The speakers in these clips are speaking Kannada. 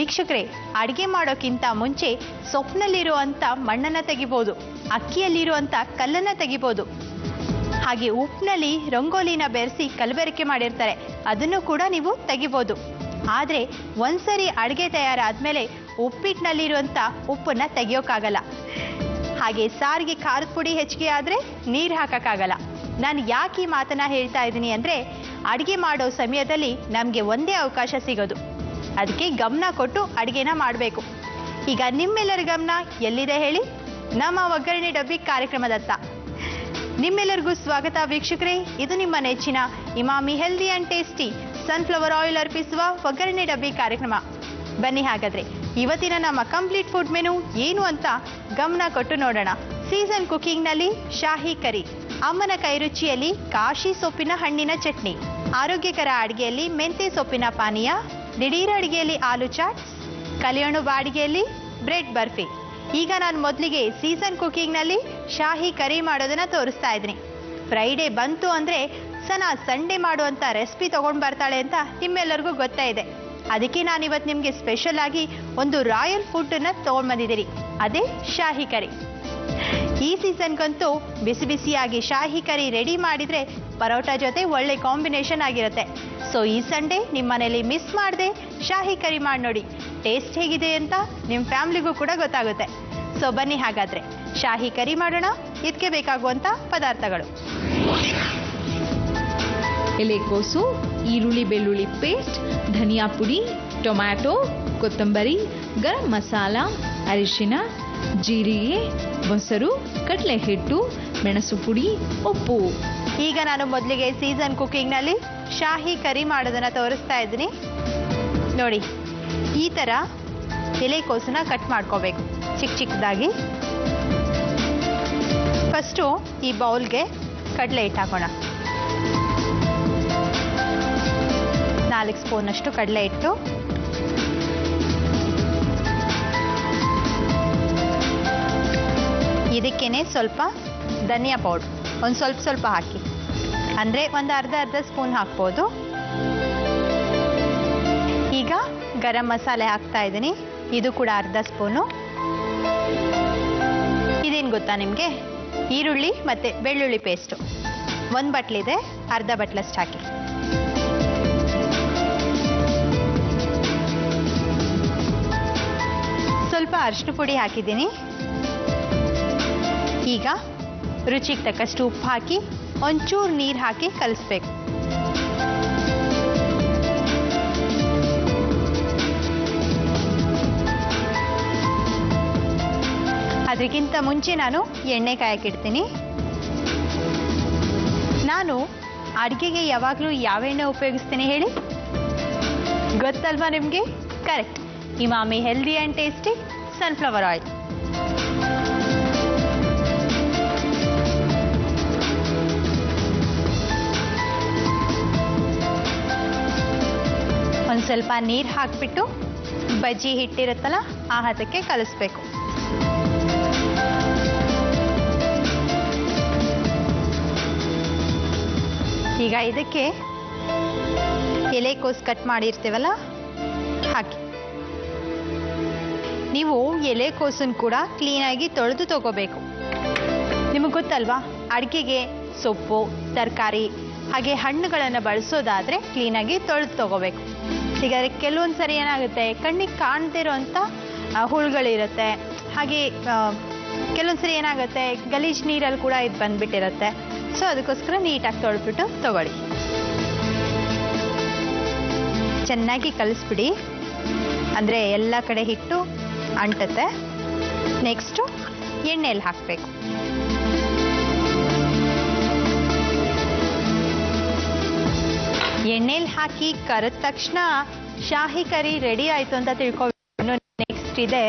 ವೀಕ್ಷಕರೇ, ಅಡುಗೆ ಮಾಡೋಕ್ಕಿಂತ ಮುಂಚೆ ಸೊಪ್ಪಿನಲ್ಲಿರುವಂಥ ಮಣ್ಣನ್ನು ತೆಗಿಬೋದು, ಅಕ್ಕಿಯಲ್ಲಿರುವಂಥ ಕಲ್ಲನ್ನು ತೆಗಿಬೋದು, ಹಾಗೆ ಉಪ್ಪಿನಲ್ಲಿ ರಂಗೋಲಿನ ಬೆರೆಸಿ ಕಲಬೆರಕೆ ಮಾಡಿರ್ತಾರೆ, ಅದನ್ನು ಕೂಡ ನೀವು ತೆಗಿಬೋದು. ಆದರೆ ಒಂದ್ಸರಿ ಅಡುಗೆ ತಯಾರಾದ್ಮೇಲೆ ಉಪ್ಪಿಟ್ಟಿನಲ್ಲಿರುವಂಥ ಉಪ್ಪನ್ನು ತೆಗಿಯೋಕ್ಕಾಗಲ್ಲ. ಹಾಗೆ ಸಾರಿಗೆ ಖಾರದ ಪುಡಿ ಹೆಚ್ಚಿಗೆ ಆದರೆ ನೀರು ಹಾಕೋಕ್ಕಾಗಲ್ಲ. ನಾನು ಯಾಕೆ ಈ ಮಾತನ್ನ ಹೇಳ್ತಾ ಇದ್ದೀನಿ ಅಂದರೆ, ಅಡುಗೆ ಮಾಡೋ ಸಮಯದಲ್ಲಿ ನಮಗೆ ಒಂದೇ ಅವಕಾಶ ಸಿಗೋದು, ಅದಕ್ಕೆ ಗಮನ ಕೊಟ್ಟು ಅಡುಗೆನ ಮಾಡಬೇಕು. ಈಗ ನಿಮ್ಮೆಲ್ಲರ ಗಮನ ಎಲ್ಲಿದೆ ಹೇಳಿ? ನಮ್ಮ ಒಗ್ಗರಣೆ ಡಬ್ಬಿ ಕಾರ್ಯಕ್ರಮದತ್ತ. ನಿಮ್ಮೆಲ್ಲರಿಗೂ ಸ್ವಾಗತ ವೀಕ್ಷಕರೇ. ಇದು ನಿಮ್ಮ ನೆಚ್ಚಿನ Emami healthy and tasty sunflower oil ಅರ್ಪಿಸುವ ಒಗ್ಗರಣೆ ಡಬ್ಬಿ ಕಾರ್ಯಕ್ರಮ. ಬನ್ನಿ ಹಾಗಾದ್ರೆ ಇವತ್ತಿನ ನಮ್ಮ ಕಂಪ್ಲೀಟ್ ಫುಡ್ ಮೆನು ಏನು ಅಂತ ಗಮನ ಕೊಟ್ಟು ನೋಡೋಣ. ಸೀಸನ್ ಕುಕಿಂಗ್ನಲ್ಲಿ ಶಾಹಿ ಕರಿ, ಅಮ್ಮನ ಕೈರುಚಿಯಲ್ಲಿ ಕಾಶಿ ಸೊಪ್ಪಿನ ಹಣ್ಣಿನ ಚಟ್ನಿ, ಆರೋಗ್ಯಕರ ಅಡುಗೆಯಲ್ಲಿ ಮೆಂತೆ ಸೊಪ್ಪಿನ ಪಾನೀಯ, ದಿಢೀರ್ ಅಡುಗೆಯಲ್ಲಿ ಆಲೂ ಚಾಟ್, ಕಲಿಯಣು ಬಾಡಿಗೆಯಲ್ಲಿ ಬ್ರೆಡ್ ಬರ್ಫಿ. ಈಗ ನಾನು ಮೊದಲಿಗೆ ಸೀಸನ್ ಕುಕಿಂಗ್ನಲ್ಲಿ ಶಾಹಿ ಕರಿ ಮಾಡೋದನ್ನ ತೋರಿಸ್ತಾ ಇದ್ದೀನಿ. ಫ್ರೈಡೇ ಬಂತು ಅಂದರೆ ಸನಾ ಸಂಡೇ ಮಾಡುವಂಥ ರೆಸಿಪಿ ತೊಗೊಂಡು ಬರ್ತಾಳೆ ಅಂತ ನಿಮ್ಮೆಲ್ಲರಿಗೂ ಗೊತ್ತೇ ಇದೆ. ಅದಕ್ಕೆ ನಾನಿವತ್ತು ನಿಮಗೆ ಸ್ಪೆಷಲ್ ಆಗಿ ಒಂದು ರಾಯಲ್ ಫುಡ್ಡನ್ನು ತೊಗೊಂಡು ಬಂದಿದ್ದೀರಿ, ಅದೇ ಶಾಹಿ ಕರಿ. ಈ ಸೀಸನ್ಗಂತೂ ಬಿಸಿ ಬಿಸಿಯಾಗಿ ಶಾಹಿ ಕರಿ ರೆಡಿ ಮಾಡಿದರೆ ಪರೋಟ ಜೊತೆ ಒಳ್ಳೆ ಕಾಂಬಿನೇಷನ್ ಆಗಿರುತ್ತೆ. ಸೊ ಈ ಸಂಡೇ ನಿಮ್ಮ ಮನೇಲಿ ಮಿಸ್ ಮಾಡದೆ ಶಾಹಿ ಕರಿ ಮಾಡಿ ನೋಡಿ, ಟೇಸ್ಟ್ ಹೇಗಿದೆ ಅಂತ ನಿಮ್ಮ ಫ್ಯಾಮ್ಲಿಗೂ ಕೂಡ ಗೊತ್ತಾಗುತ್ತೆ. ಸೊ ಬನ್ನಿ ಹಾಗಾದರೆ ಶಾಹಿ ಕರಿ ಮಾಡೋಣ. ಇದಕ್ಕೆ ಬೇಕಾಗುವಂಥ ಪದಾರ್ಥಗಳು: ಎಲೆಕೋಸು, ಈರುಳ್ಳಿ ಬೆಳ್ಳುಳ್ಳಿ ಪೇಸ್ಟ್, ಧನಿಯಾ ಪುಡಿ, ಟೊಮ್ಯಾಟೊ, ಕೊತ್ತಂಬರಿ, ಗರಂ ಮಸಾಲ, ಅರಿಶಿನ, ಜೀರಿಗೆ, ಮೊಸರು, ಕಡಲೆ ಹಿಟ್ಟು, ಮೆಣಸು ಪುಡಿ, ಉಪ್ಪು. ಈಗ ನಾನು ಮೊದಲಿಗೆ ಸೀಸನ್ ಕುಕಿಂಗ್ನಲ್ಲಿ ಶಾಹಿ ಕರಿ ಮಾಡೋದನ್ನು ತೋರಿಸ್ತಾ ಇದ್ದೀನಿ. ನೋಡಿ, ಈ ಥರ ಎಲೆಕೋಸನ್ನ ಕಟ್ ಮಾಡ್ಕೋಬೇಕು ಚಿಕ್ಕ ಚಿಕ್ಕದಾಗಿ. ಫಸ್ಟು ಈ ಬೌಲ್ಗೆ ಕಡಲೆ ಹಿಟ್ಟು ಹಾಕೋಣ. 4 ಸ್ಪೂನಷ್ಟು ಕಡಲೆ ಹಿಟ್ಟು, ಇದಕ್ಕೇನೆ ಸ್ವಲ್ಪ ಧನಿಯಾ ಪೌಡ್ರ್ ಒಂದು ಸ್ವಲ್ಪ ಹಾಕಿ, ಅಂದರೆ ಒಂದು ಅರ್ಧ ಸ್ಪೂನ್ ಹಾಕ್ಬೋದು. ಈಗ ಗರಂ ಮಸಾಲೆ ಹಾಕ್ತಾ ಇದ್ದೀನಿ, ಇದು ಕೂಡ ಅರ್ಧ ಸ್ಪೂನು. ಇದೇನು ಗೊತ್ತಾ ನಿಮಗೆ? ಈರುಳ್ಳಿ ಮತ್ತು ಬೆಳ್ಳುಳ್ಳಿ ಪೇಸ್ಟು 1 ಬಟ್ಲಿದೆ, ಅರ್ಧ ಬಟ್ಲಷ್ಟು ಹಾಕಿ. ಸ್ವಲ್ಪ ಅರಿಶಿನ ಪುಡಿ ಹಾಕಿದ್ದೀನಿ. ಈಗ ರುಚಿಗೆ ತಕ್ಕಷ್ಟು ಉಪ್ಪು ಹಾಕಿ ಒಂಚೂರು ನೀರು ಹಾಕಿ ಕಲಿಸ್ಬೇಕು. ಅದಕ್ಕಿಂತ ಮುಂಚೆ ನಾನು ಎಣ್ಣೆ ಕಾಯಕ್ಕಿಡ್ತೀನಿ. ನಾನು ಅಡುಗೆಗೆ ಯಾವಾಗಲೂ ಯಾವ ಎಣ್ಣೆ ಉಪಯೋಗಿಸ್ತೀನಿ ಹೇಳಿ? ಗೊತ್ತಲ್ವಾ ನಿಮಗೆ? Correct, Emami healthy and tasty sunflower oil. ಒಂದು ಸ್ವಲ್ಪ ನೀರು ಹಾಕಿಬಿಟ್ಟು ಬಜ್ಜಿ ಹಿಟ್ಟಿರುತ್ತಲ್ಲ ಆ ಹದಕ್ಕೆ ಕಲಿಸ್ಬೇಕು. ಈಗ ಇದಕ್ಕೆ ಎಲೆಕೋಸು ಕಟ್ ಮಾಡಿರ್ತೀವಲ್ಲ ಹಾಕಿ. ನೀವು ಎಲೆಕೋಸನ್ನು ಕೂಡ ಕ್ಲೀನಾಗಿ ತೊಳೆದು ತಗೋಬೇಕು. ನಿಮಗೆ ಗೊತ್ತಲ್ವಾ, ಅಡುಗೆಗೆ ಸೊಪ್ಪು, ತರಕಾರಿ ಹಾಗೆ ಹಣ್ಣುಗಳನ್ನು ಬಳಸೋದಾದರೆ ಕ್ಲೀನಾಗಿ ತೊಳೆದು ತಗೋಬೇಕು. ಈಗ ಕೆಲವೊಂದು ಸರಿ ಏನಾಗುತ್ತೆ, ಕಣ್ಣಿಗೆ ಕಾಣದೇ ಇರೋವಂಥ ಹುಳುಗಳಿರುತ್ತೆ. ಹಾಗೆ ಕೆಲವೊಂದು ಸರಿ ಏನಾಗುತ್ತೆ, ಗಲೀಜು ನೀರಲ್ಲಿ ಕೂಡ ಇದು ಬಂದುಬಿಟ್ಟಿರುತ್ತೆ. ಸೊ ಅದಕ್ಕೋಸ್ಕರ ನೀಟಾಗಿ ತೊಳೆದ್ಬಿಟ್ಟು ತಗೊಳ್ಳಿ. ಚೆನ್ನಾಗಿ ಕಲಿಸ್ಬಿಡಿ, ಅಂದರೆ ಎಲ್ಲ ಕಡೆ ಹಿಟ್ಟು ಅಂಟುತ್ತೆ. ನೆಕ್ಸ್ಟು ಎಣ್ಣೆಯಲ್ಲಿ ಹಾಕಬೇಕು. ಎಣ್ಣೆಲಿ ಹಾಕಿ ಕರೆದ ತಕ್ಷಣ ಶಾಹಿ ಕರಿ ರೆಡಿ ಆಯಿತು ಅಂತ ತಿಳ್ಕೊಬೇಕು. ನೆಕ್ಸ್ಟ್ ಇದೆ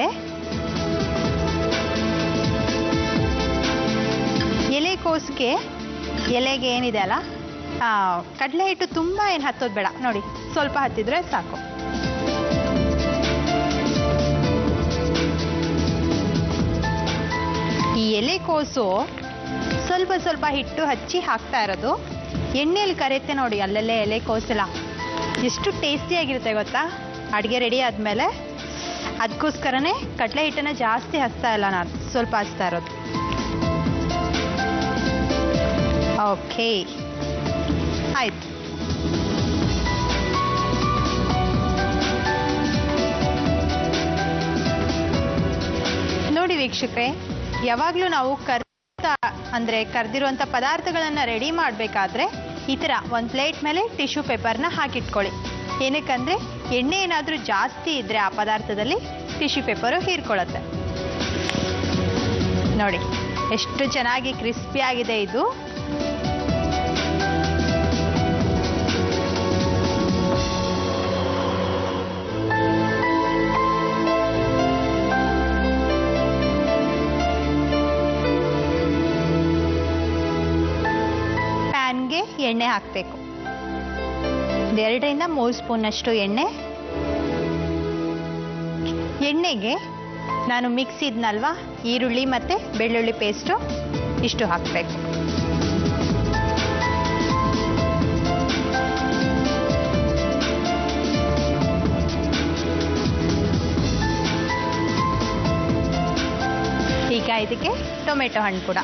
ಎಲೆಕೋಸಿಗೆ. ಎಲೆಗೆ ಏನಿದೆ ಅಲ್ಲ, ಕಡಲೆ ಹಿಟ್ಟು ತುಂಬ ಏನು ಹತ್ತೋದು ಬೇಡ, ನೋಡಿ ಸ್ವಲ್ಪ ಹತ್ತಿದ್ರೆ ಸಾಕು. ಈ ಎಲೆಕೋಸು ಸ್ವಲ್ಪ ಹಿಟ್ಟು ಹಚ್ಚಿ ಹಾಕ್ತಾ ಇರೋದು. ಎಣ್ಣೆಯಲ್ಲಿ ಕರೆಯುತ್ತೆ ನೋಡಿ, ಅಲ್ಲಲ್ಲೇ ಎಲೆಕೋಸೆಲ್ಲ ಎಷ್ಟು ಟೇಸ್ಟಿಯಾಗಿರುತ್ತೆ ಗೊತ್ತಾ? ಅಡುಗೆ ರೆಡಿ ಆದಮೇಲೆ ಅದಕ್ಕೋಸ್ಕರನೇ ಕಡಲೆ ಹಿಟ್ಟನ್ನು ಜಾಸ್ತಿ ಹಚ್ತಾ ಇಲ್ಲ, ನಾನು ಸ್ವಲ್ಪ ಹಚ್ತಾ ಇರೋದು. ಓಕೆ, ಆಯ್ತು. ನೋಡಿ ವೀಕ್ಷಕರೇ, ಯಾವಾಗಲೂ ನಾವು ಕರ್ದಿರುವಂಥ ಪದಾರ್ಥಗಳನ್ನು ರೆಡಿ ಮಾಡಬೇಕಾದ್ರೆ ಈ ಥರ ಒಂದು ಪ್ಲೇಟ್ ಮೇಲೆ ಟಿಶ್ಯೂ ಪೇಪರ್ನ ಹಾಕಿಟ್ಕೊಳ್ಳಿ. ಏನಕ್ಕಂದರೆ ಎಣ್ಣೆ ಏನಾದರೂ ಜಾಸ್ತಿ ಇದ್ದರೆ ಆ ಪದಾರ್ಥದಲ್ಲಿ ಟಿಶ್ಯೂ ಪೇಪರು ಹೀರ್ಕೊಳ್ಳುತ್ತೆ. ನೋಡಿ ಎಷ್ಟು ಚೆನ್ನಾಗಿ ಕ್ರಿಸ್ಪಿಯಾಗಿದೆ ಇದು. ಪ್ಯಾನ್ಗೆ ಎಣ್ಣೆ ಹಾಕಬೇಕು. 2 ರಿಂದ 3 ಸ್ಪೂನಷ್ಟು ಎಣ್ಣೆಗೆ ನಾನು ಮಿಕ್ಸ್ ಇದ್ನಲ್ವಾ ಈರುಳ್ಳಿ ಮತ್ತು ಬೆಳ್ಳುಳ್ಳಿ ಪೇಸ್ಟು ಇಷ್ಟು ಹಾಕಬೇಕು. ಈಗ ಇದಕ್ಕೆ ಟೊಮೆಟೊ ಹಣ್ಣು ಕೂಡ.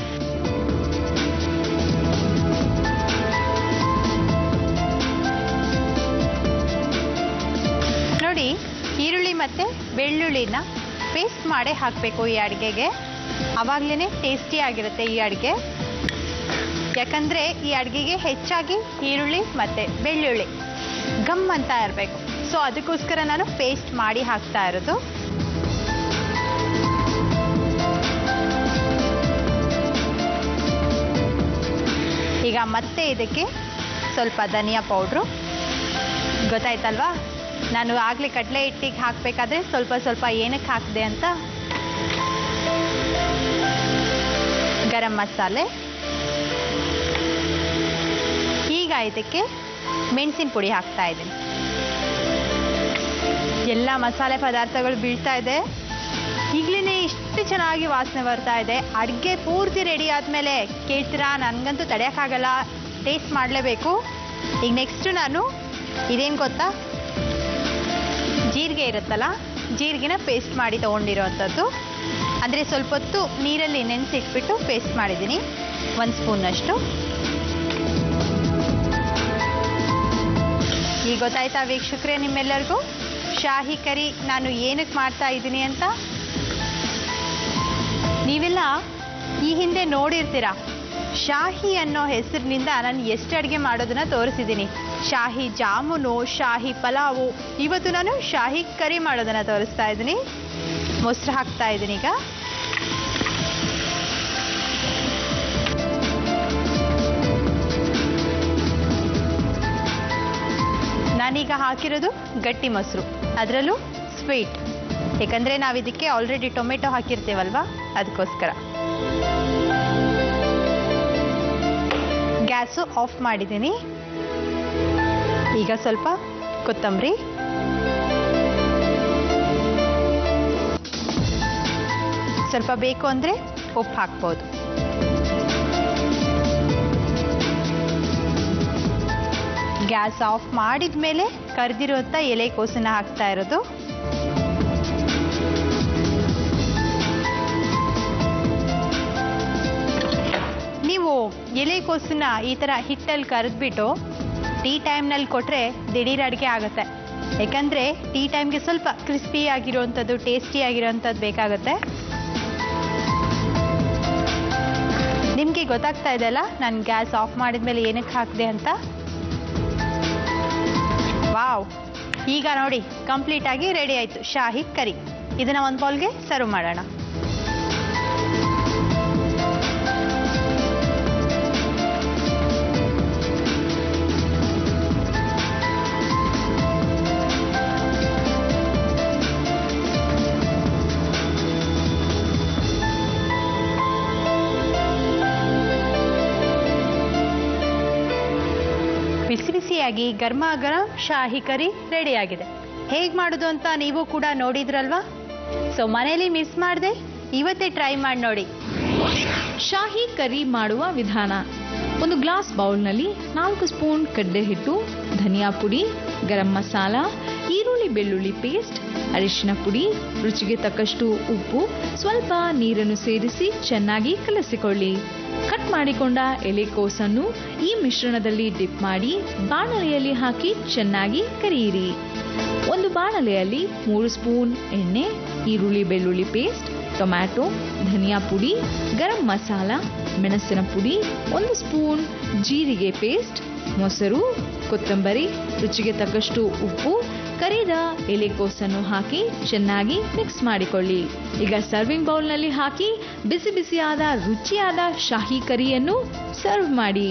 ನೋಡಿ, ಈರುಳ್ಳಿ ಮತ್ತು ಬೆಳ್ಳುಳ್ಳಿನ ಪೇಸ್ಟ್ ಮಾಡೇ ಹಾಕಬೇಕು ಈ ಅಡುಗೆಗೆ. ಆವಾಗಲೇ ಟೇಸ್ಟಿ ಆಗಿರುತ್ತೆ ಈ ಅಡುಗೆ. ಯಾಕಂದರೆ ಈ ಅಡುಗೆಗೆ ಹೆಚ್ಚಾಗಿ ಈರುಳ್ಳಿ ಮತ್ತು ಬೆಳ್ಳುಳ್ಳಿ ಗಮ್ ಅಂತ ಇರಬೇಕು. ಸೊ ಅದಕ್ಕೋಸ್ಕರ ನಾನು ಪೇಸ್ಟ್ ಮಾಡಿ ಹಾಕ್ತಾ ಇರೋದು. ಈಗ ಮತ್ತೆ ಇದಕ್ಕೆ ಸ್ವಲ್ಪ ಧನಿಯಾ ಪೌಡ್ರು. ಗೊತ್ತಾಯ್ತಲ್ವಾ, ನಾನು ಆಗಲೇ ಕಡಲೆ ಹಿಟ್ಟಿಗೆ ಹಾಕಬೇಕಾದ್ರೆ ಸ್ವಲ್ಪ ಏನಕ್ಕೆ ಹಾಕಿದೆ ಅಂತ. ಗರಂ ಮಸಾಲೆ. ಈಗ ಇದಕ್ಕೆ ಮೆಣಸಿನ ಪುಡಿ ಹಾಕ್ತಾ ಇದ್ದೀನಿ. ಎಲ್ಲ ಮಸಾಲೆ ಪದಾರ್ಥಗಳು ಬೀಳ್ತಾ ಇದೆ. ಈಗಲೇ ಇಷ್ಟು ಚೆನ್ನಾಗಿ ವಾಸನೆ ಬರ್ತಾ ಇದೆ. ಅಡುಗೆ ಪೂರ್ತಿ ರೆಡಿ ಆದಮೇಲೆ ಕೇಳ್ತೀರಾ, ನನಗಂತೂ ತಡೆಯೋಕ್ಕಾಗಲ್ಲ, ಟೇಸ್ಟ್ ಮಾಡಲೇಬೇಕು. ಈಗ ನೆಕ್ಸ್ಟು ನಾನು ಇದೇನು ಗೊತ್ತಾ, ಜೀರಿಗೆ ಇರುತ್ತಲ್ಲ, ಜೀರಿಗೆನ ಪೇಸ್ಟ್ ಮಾಡಿ ತೊಗೊಂಡಿರೋವಂಥದ್ದು. ಅಂದರೆ ಸ್ವಲ್ಪ ಹೊತ್ತು ನೀರಲ್ಲಿ ನೆನೆಸಿಟ್ಬಿಟ್ಟು ಪೇಸ್ಟ್ ಮಾಡಿದ್ದೀನಿ. 1 ಸ್ಪೂನಷ್ಟು. ಈಗ ಗೊತ್ತಾಯ್ತಾ ವೀಕ್ಷಕರೇ ನಿಮ್ಮೆಲ್ಲರಿಗೂ ಶಾಹಿ ಕರಿ ನಾನು ಏನಕ್ಕೆ ಮಾಡ್ತಾ ಇದ್ದೀನಿ ಅಂತ? ನೀವೆಲ್ಲ ಈ ಹಿಂದೆ ನೋಡಿರ್ತೀರ. ಶಾಹಿ ಅನ್ನೋ ಹೆಸರಿನಿಂದ ನಾನು ಎಷ್ಟು ಅಡುಗೆ ಮಾಡೋದನ್ನ ತೋರಿಸಿದ್ದೀನಿ. ಶಾಹಿ ಜಾಮೂನು, ಶಾಹಿ ಪಲಾವು. ಇವತ್ತು ನಾನು ಶಾಹಿ ಕರಿ ಮಾಡೋದನ್ನ ತೋರಿಸ್ತಾ ಇದ್ದೀನಿ. ಮೊಸರು ಹಾಕ್ತಾ ಇದ್ದೀನಿ. ಈಗ ನಾನೀಗ ಹಾಕಿರೋದು ಗಟ್ಟಿ ಮೊಸರು, ಅದರಲ್ಲೂ ಸ್ವೀಟ್. ಯಾಕಂದರೆ ನಾವು ಇದಕ್ಕೆ ಆಲ್ರೆಡಿ ಟೊಮೆಟೊ ಹಾಕಿರ್ತೀವಲ್ವಾ, ಅದಕ್ಕೋಸ್ಕರ. ಗ್ಯಾಸು ಆಫ್ ಮಾಡಿದ್ದೀನಿ. ಈಗ ಸ್ವಲ್ಪ ಕೊತ್ತಂಬರಿ, ಸ್ವಲ್ಪ ಬೇಕು ಅಂದರೆ ಉಪ್ಪು ಹಾಕ್ಬೋದು. ಗ್ಯಾಸ್ ಆಫ್ ಮಾಡಿದ ಮೇಲೆ ಕರೆದಿರುವಂಥ ಎಲೆಕೋಸನ್ನ ಹಾಕ್ತಾ ಇರೋದು. ನೀವು ಎಲೆಕೋಸನ್ನ ಈ ಥರ ಹಿಟ್ಟಲ್ಲಿ ಕರೆದ್ಬಿಟ್ಟು ಟೀ ಟೈಮ್ನಲ್ಲಿ ಕೊಟ್ಟರೆ ದಿಢೀರ್ ಅಡುಗೆ ಆಗುತ್ತೆ. ಯಾಕಂದರೆ ಟೀ ಟೈಮ್ಗೆ ಸ್ವಲ್ಪ ಕ್ರಿಸ್ಪಿ ಆಗಿರೋವಂಥದ್ದು, ಟೇಸ್ಟಿ ಆಗಿರೋವಂಥದ್ದು ಬೇಕಾಗುತ್ತೆ. ನಿಮಗೆ ಗೊತ್ತಾಗ್ತಾ ಇದೆಯಲ್ಲ ನಾನು ಗ್ಯಾಸ್ ಆಫ್ ಮಾಡಿದ್ಮೇಲೆ ಏನಕ್ಕೆ ಹಾಕಿದೆ ಅಂತ. ವಾವ್, ಈಗ ನೋಡಿ ಕಂಪ್ಲೀಟಾಗಿ ರೆಡಿ ಆಯಿತು ಶಾಹಿ ಕರಿ. ಇದನ್ನು ಒಂದು ಬೌಲ್ಗೆ ಸರ್ವ್ ಮಾಡೋಣ. ಬಿಸಿ ಬಿಸಿಯಾಗಿ ಗರ್ಮ ಗರಂ ಶಾಹಿ ಕರಿ ರೆಡಿಯಾಗಿದೆ. ಹೇಗೆ ಮಾಡೋದು ಅಂತ ನೀವು ಕೂಡ ನೋಡಿದ್ರಲ್ವಾ? ಸೊ ಮನೇಲಿ ಮಿಸ್ ಮಾಡದೆ ಇವತ್ತೇ ಟ್ರೈ ಮಾಡಿ ನೋಡಿ. ಶಾಹಿ ಕರಿ ಮಾಡುವ ವಿಧಾನ: ಒಂದು ಗ್ಲಾಸ್ ಬೌಲ್ನಲ್ಲಿ 4 ಸ್ಪೂನ್ ಕಡಲೆ ಹಿಟ್ಟು, ಧನಿಯಾ ಪುಡಿ, ಗರಂ ಮಸಾಲ, ಈರುಳ್ಳಿ ಬೆಳ್ಳುಳ್ಳಿ ಪೇಸ್ಟ್, ಅರಿಶಿನ ಪುಡಿ, ರುಚಿಗೆ ತಕ್ಕಷ್ಟು ಉಪ್ಪು, ಸ್ವಲ್ಪ ನೀರನ್ನು ಸೇರಿಸಿ ಚೆನ್ನಾಗಿ ಕಲಸಿಕೊಳ್ಳಿ. ಕಟ್ ಮಾಡಿಕೊಂಡ ಎಲೆಕೋಸನ್ನು ಈ ಮಿಶ್ರಣದಲ್ಲಿ ಡಿಪ್ ಮಾಡಿ ಬಾಣಲೆಯಲ್ಲಿ ಹಾಕಿ ಚೆನ್ನಾಗಿ ಕರಿಯಿರಿ. ಒಂದು ಬಾಣಲೆಯಲ್ಲಿ 3 ಸ್ಪೂನ್ ಎಣ್ಣೆ, ಈರುಳ್ಳಿ ಬೆಳ್ಳುಳ್ಳಿ ಪೇಸ್ಟ್, ಟೊಮ್ಯಾಟೊ, ಧನಿಯಾ ಪುಡಿ, ಗರಂ ಮಸಾಲ, ಮೆಣಸಿನ ಪುಡಿ, 1 ಸ್ಪೂನ್ ಜೀರಿಗೆ ಪೇಸ್ಟ್, ಮೊಸರು, ಕೊತ್ತಂಬರಿ, ರುಚಿಗೆ ತಕ್ಕಷ್ಟು ಉಪ್ಪು, ಕರಿದ ಎಲೆಕೋಸನ್ನು ಹಾಕಿ ಚೆನ್ನಾಗಿ ಮಿಕ್ಸ್ ಮಾಡಿಕೊಳ್ಳಿ. ಈಗ ಸರ್ವಿಂಗ್ ಬೌಲ್ನಲ್ಲಿ ಹಾಕಿ ಬಿಸಿ ಬಿಸಿಯಾದ ರುಚಿಯಾದ ಶಾಹಿ ಕರಿಯನ್ನು ಸರ್ವ್ ಮಾಡಿ.